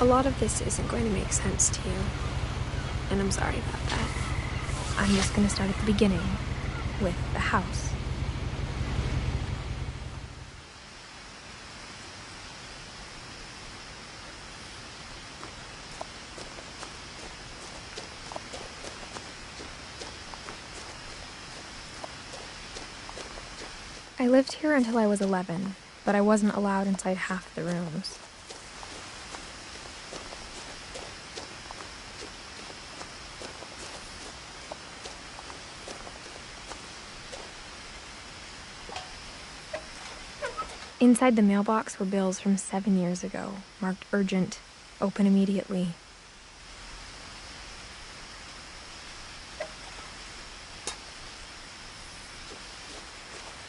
A lot of this isn't going to make sense to you, and I'm sorry about that. I'm just going to start at the beginning, with the house. I lived here until I was 11, but I wasn't allowed inside half the rooms. Inside the mailbox were bills from 7 years ago, marked urgent, open immediately.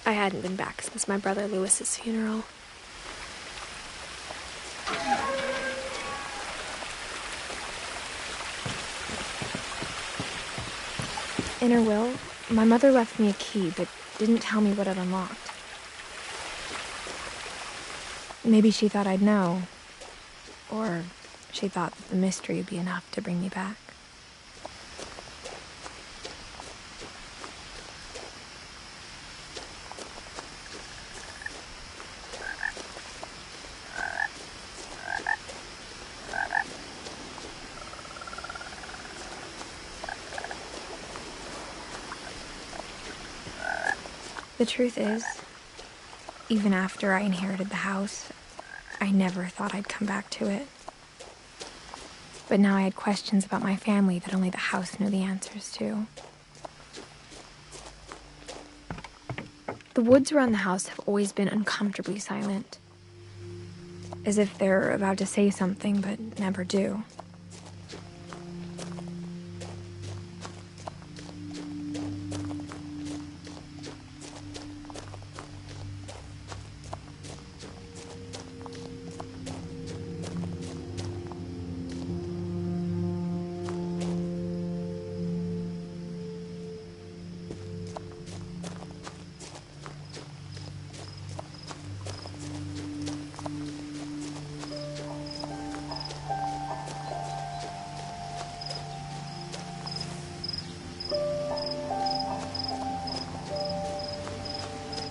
I hadn't been back since my brother Lewis's funeral. In her will, my mother left me a key, but didn't tell me what it unlocked. Maybe she thought I'd know, or she thought that the mystery would be enough to bring me back. The truth is, even after I inherited the house, I never thought I'd come back to it. But now I had questions about my family that only the house knew the answers to. The woods around the house have always been uncomfortably silent, as if they're about to say something but never do.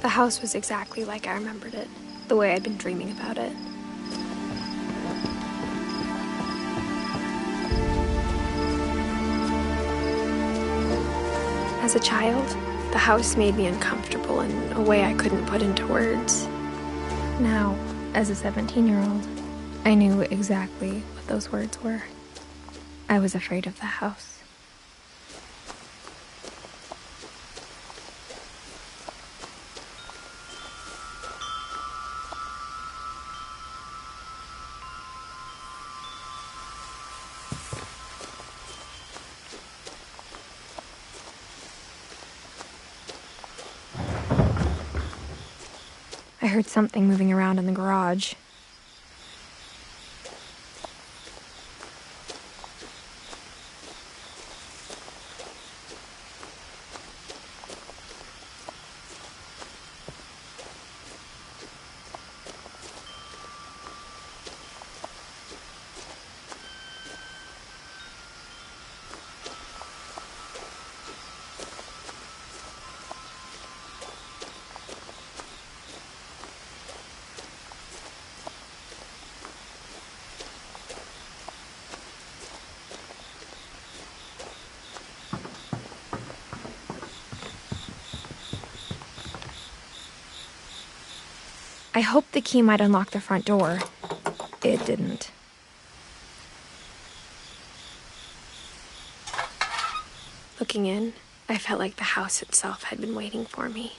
The house was exactly like I remembered it, the way I'd been dreaming about it. As a child, the house made me uncomfortable in a way I couldn't put into words. Now, as a 17-year-old, I knew exactly what those words were. I was afraid of the house. I heard something moving around in the garage. I hoped the key might unlock the front door. It didn't. Looking in, I felt like the house itself had been waiting for me.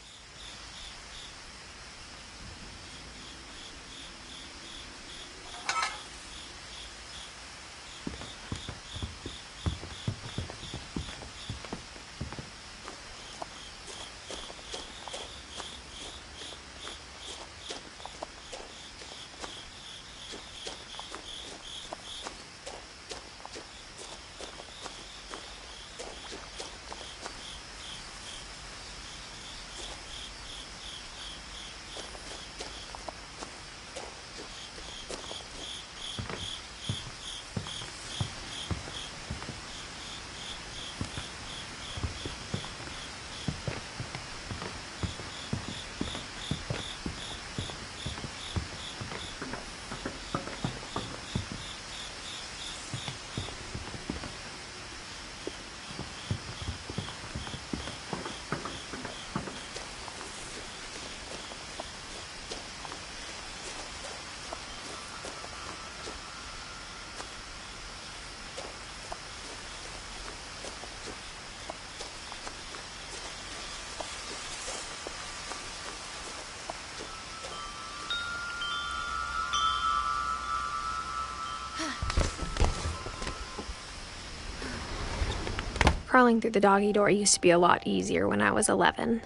Crawling through the doggy door used to be a lot easier when I was 11.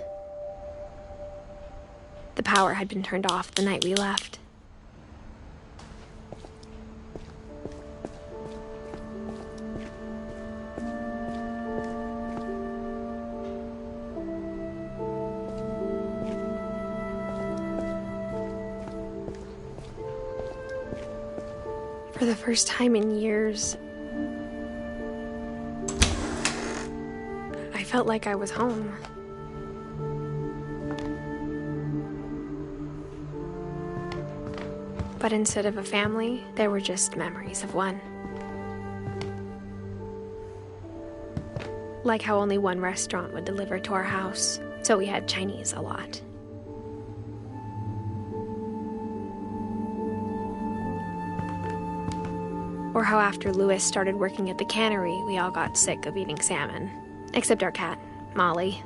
The power had been turned off the night we left. For the first time in years, I felt like I was home. But instead of a family, there were just memories of one. Like how only one restaurant would deliver to our house, so we had Chinese a lot. Or how after Louis started working at the cannery, we all got sick of eating salmon. Except our cat, Molly.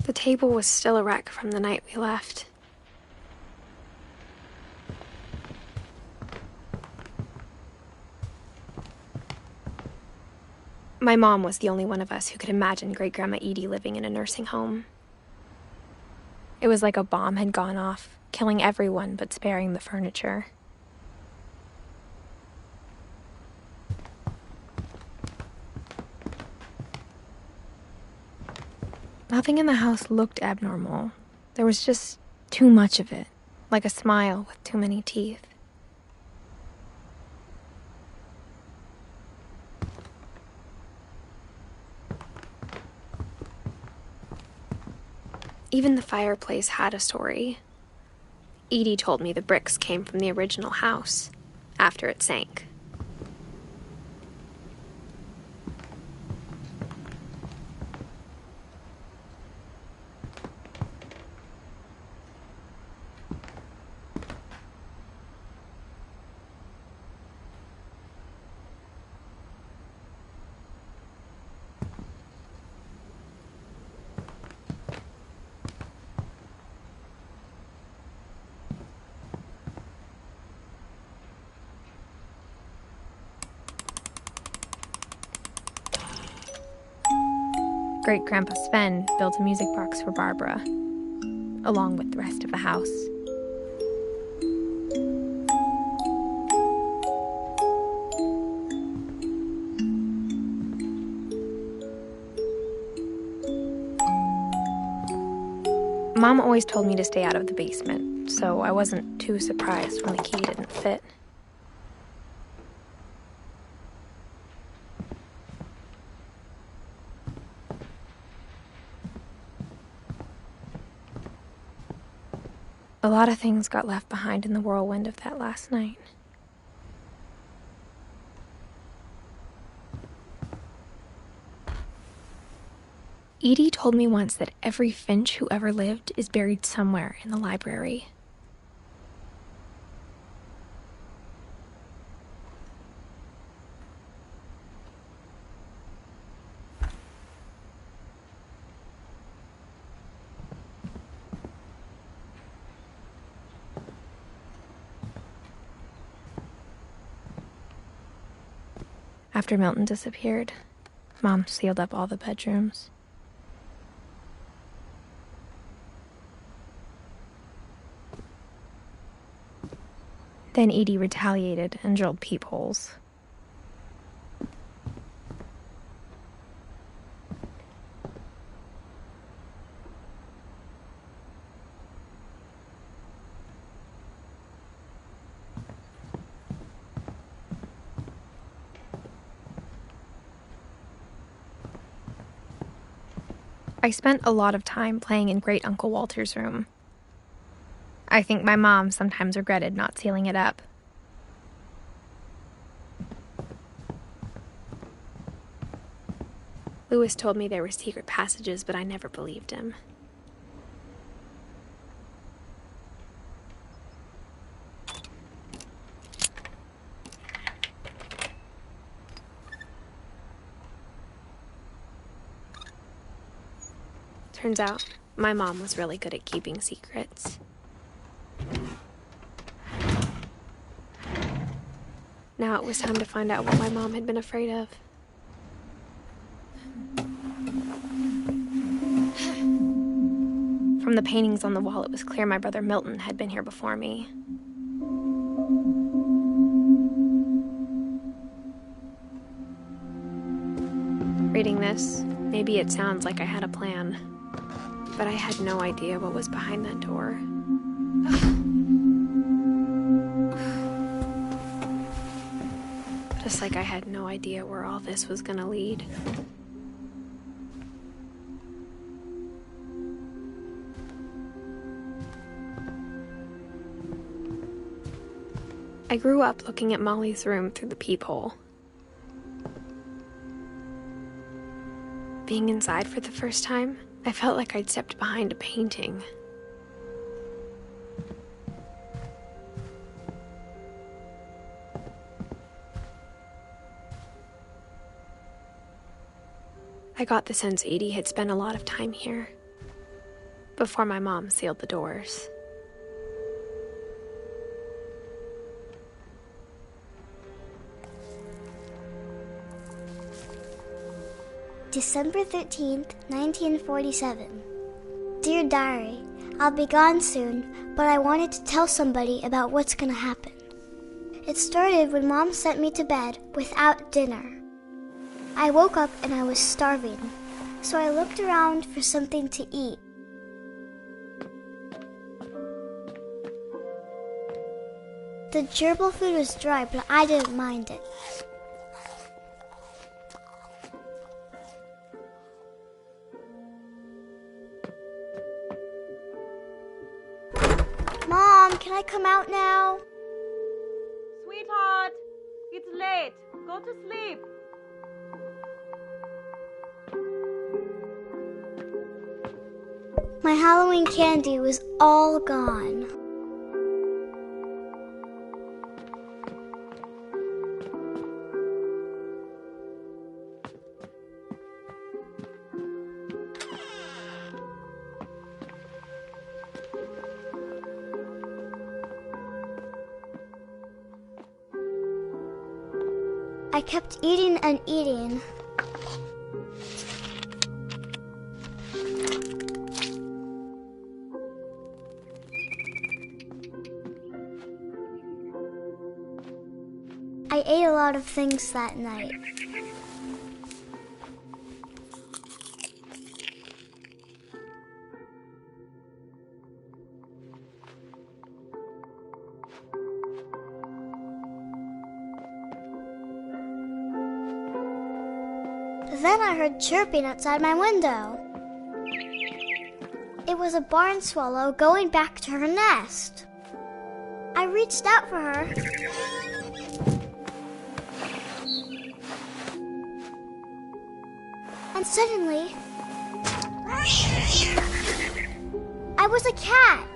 The table was still a wreck from the night we left. My mom was the only one of us who could imagine Great-Grandma Edie living in a nursing home. It was like a bomb had gone off, killing everyone but sparing the furniture. Nothing in the house looked abnormal. There was just too much of it, like a smile with too many teeth. Even the fireplace had a story. Edie told me the bricks came from the original house, after it sank. Great-Grandpa Sven built a music box for Barbara, along with the rest of the house. Mom always told me to stay out of the basement, so I wasn't too surprised when the key didn't fit. A lot of things got left behind in the whirlwind of that last night. Edie told me once that every Finch who ever lived is buried somewhere in the library. After Milton disappeared, Mom sealed up all the bedrooms. Then Edie retaliated and drilled peepholes. I spent a lot of time playing in Great Uncle Walter's room. I think my mom sometimes regretted not sealing it up. Louis told me there were secret passages, but I never believed him. Turns out, my mom was really good at keeping secrets. Now it was time to find out what my mom had been afraid of. From the paintings on the wall, it was clear my brother Milton had been here before me. Reading this, maybe it sounds like I had a plan, but I had no idea what was behind that door. Just like I had no idea where all this was gonna lead. I grew up looking at Molly's room through the peephole. Being inside for the first time, I felt like I'd stepped behind a painting. I got the sense Edie had spent a lot of time here, before my mom sealed the doors. December 13th, 1947. Dear Diary, I'll be gone soon, but I wanted to tell somebody about what's gonna happen. It started when Mom sent me to bed without dinner. I woke up and I was starving, so I looked around for something to eat. The gerbil food was dry, but I didn't mind it. Mom, can I come out now? Sweetheart, it's late. Go to sleep. My Halloween candy was all gone. I kept eating and eating. I ate a lot of things that night. Then I heard chirping outside my window. It was a barn swallow going back to her nest. I reached out for her. And suddenly, I was a cat.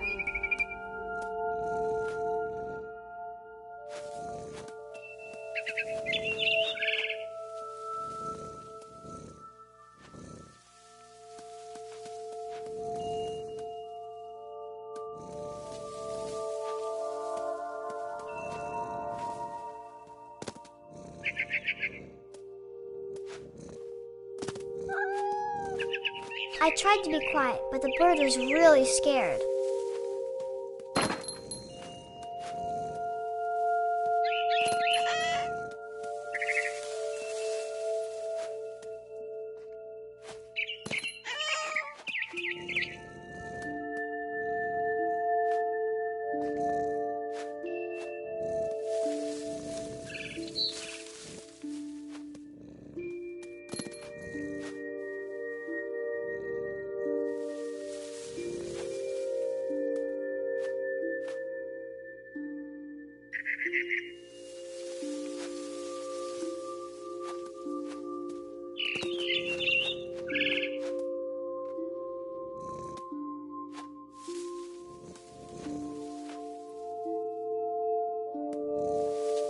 I tried to be quiet, but the bird was really scared.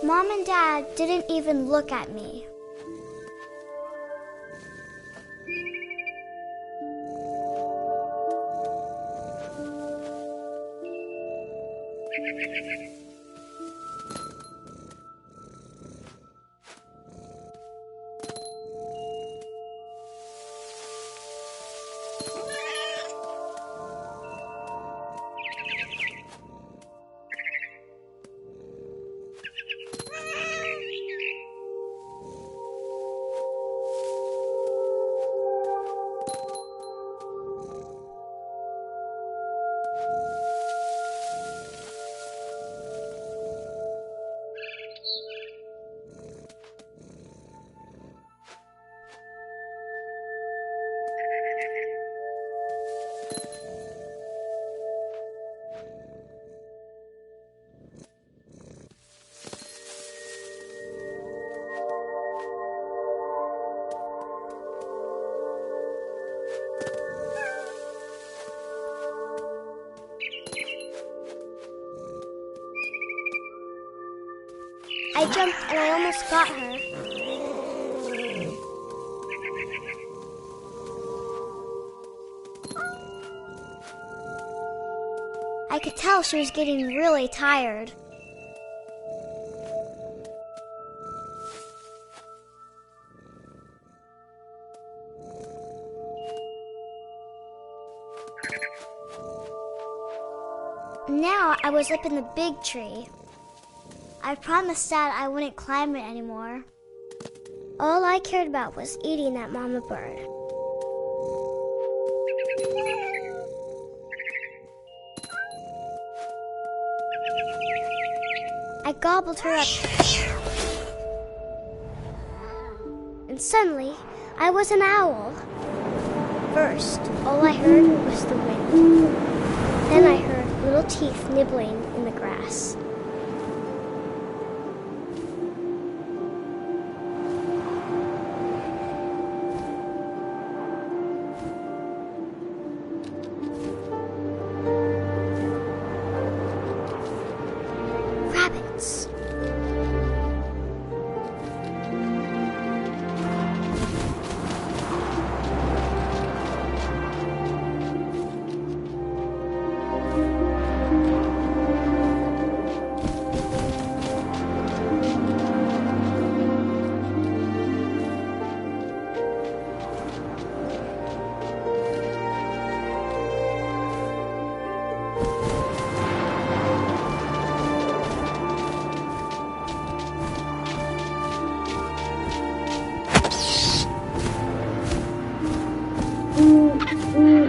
Mom and Dad didn't even look at me. I jumped and I almost got her. I could tell she was getting really tired. Now I was up in the big tree. I promised Dad I wouldn't climb it anymore. All I cared about was eating that mama bird. I gobbled her up. And suddenly, I was an owl. First, all I heard was the wind. Then I heard little teeth nibbling in the grass. Rabbits.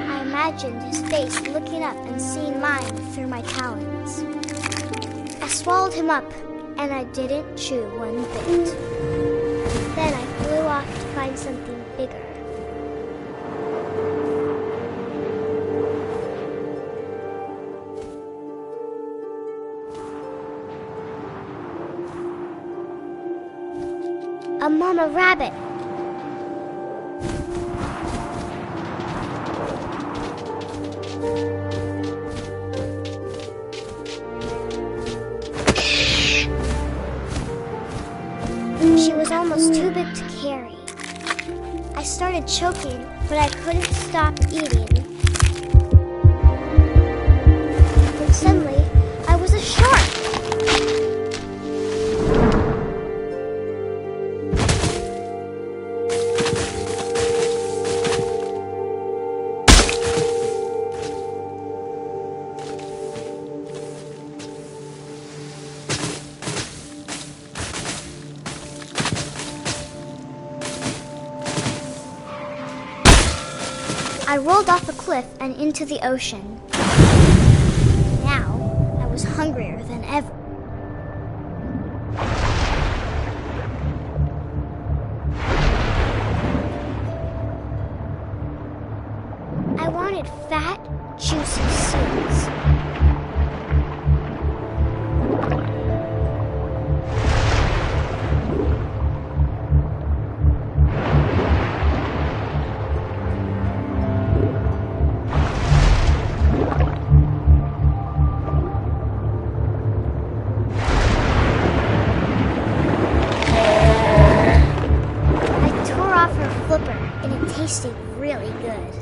I imagined his face looking up and seeing mine through my talons. I swallowed him up, and I didn't chew one bit. Then I flew off to find something bigger. A mama rabbit. She was almost too big to carry. I started choking, but I couldn't stop eating. Then suddenly, I was a shark. I rolled off a cliff and into the ocean. Now, I was hungrier than ever. I wanted fat, juicy seeds. And it tasted really good.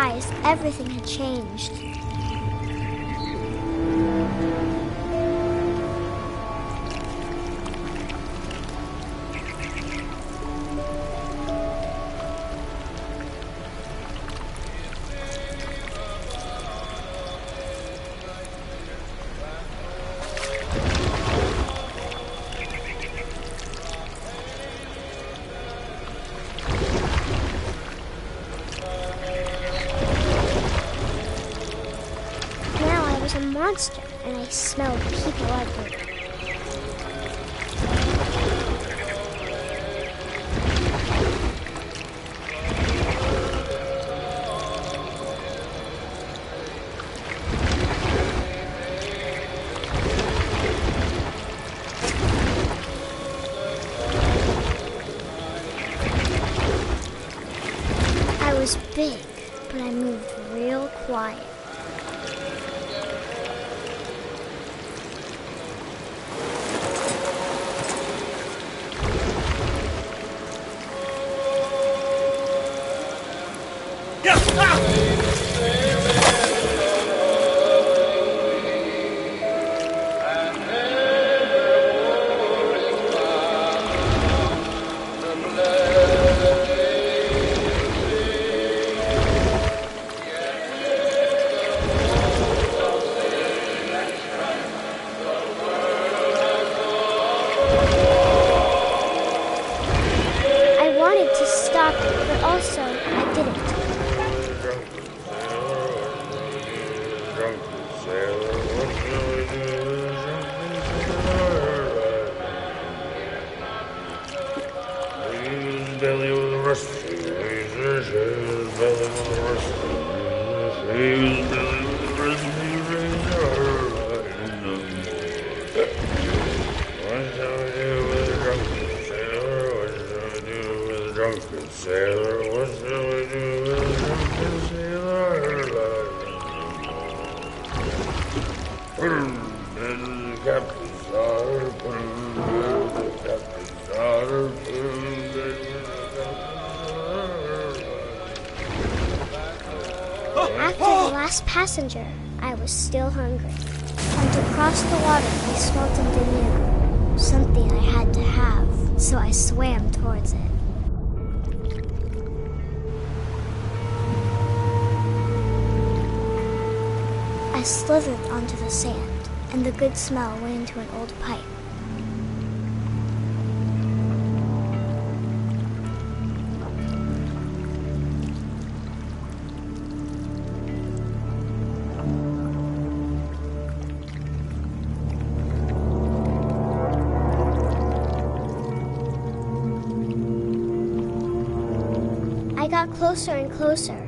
realized everything had changed. A monster, and I smelled people everywhere. I was big, but I moved real quiet. But also, I didn't. After the last passenger, I was still hungry. And to cross the water, I smelled something new. Something I had to have, so I swam towards it. I slithered onto the sand, and the good smell went into an old pipe. I got closer and closer.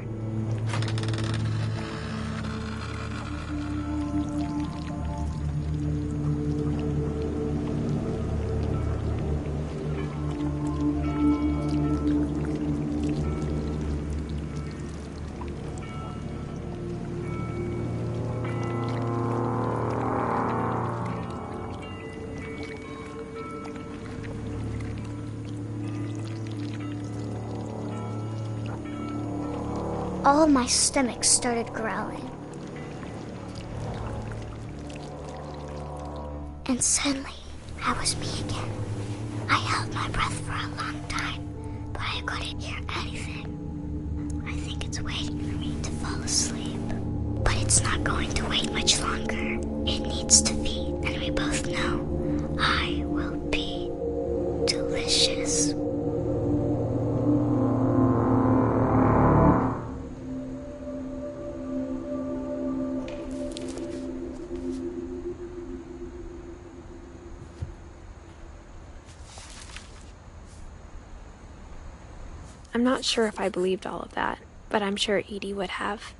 All of my stomach started growling. And suddenly, I was me again. I held my breath for a long time, but I couldn't hear anything. I think it's waiting for me to fall asleep. But it's not going to wait much longer. It needs to feed, and we both know I will be delicious. I'm not sure if I believed all of that, but I'm sure Edie would have.